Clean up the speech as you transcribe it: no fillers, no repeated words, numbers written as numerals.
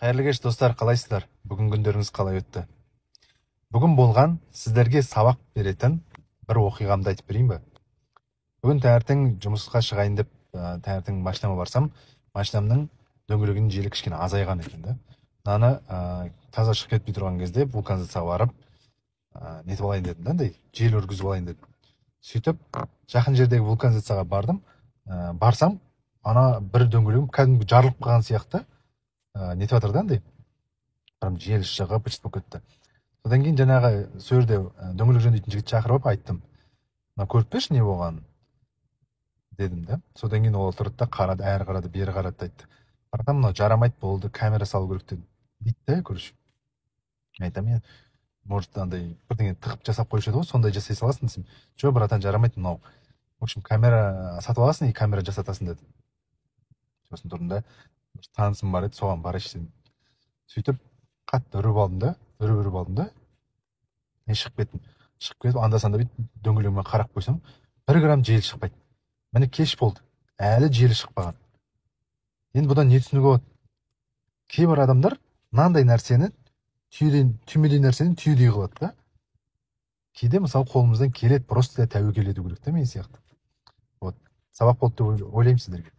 Қайырлы кеш достар, қалайсыздар? Бүгін күндеріңіз қалай өтті? Бүгін болған сіздерге сабақ беретін бір оқиғамды айтып берейін бе? Бүгін таңертең жұмысқа шығайын деп, таңертең машинама барсам, машинамның дөңгелегінің желі кішкене азайған екен да. Мынаны таза шығып кетпей тұрған кезде вулканизацияға барып, нетіп алайын дедім да, жел өргізіп алайын дедім. Сөйтіп, жақын жердегі вулканизацияға бардым. Барсам, ана бір дөңгелегім кәдімгі жарылып қалған сияқты нетіп жатыр да, прям жел шығып быт болып кетті. Содан кейін жаңағы сол жерде дөңгелек жөндейтін жігіт шақырып айттым, мына көріп берші не болғанын дедім да. Содан кейін ол тұрды да қарады, әрі қарады, бері қарады, айтты, братан, мынау жарамайды, болды, камера салу керек деді. Дейді да, короче. Айтамын, мен может андай бірдеңе тығып жасап қойшы еді ғой, сондай жасай саласың десем, жоқ братан, жарамайды мынау. В общем, камера сатып аласың и камера жасатасың деді. Сосын тұрдым да, танысым бар еді, соған барайыншы дедім. Сөйтіп қатты үріп алдым да, мен шығып кетіп анда-санда бүйтіп дөңгелегіме қарап қойсам, 1 грамм жел шықпайды. Міне кеш болды, әлі желі шықпаған. Енді бұдан не түсінуге болады? Кейбір адамдар мынандай нәрсені түймедей нәрсені түйедей қылады да. Кейде мысалы қолымыздан келеді, просто тәуекел ету керек та, мен сияқты. Вот, сабақ болды деп ойлаймын сіздерге.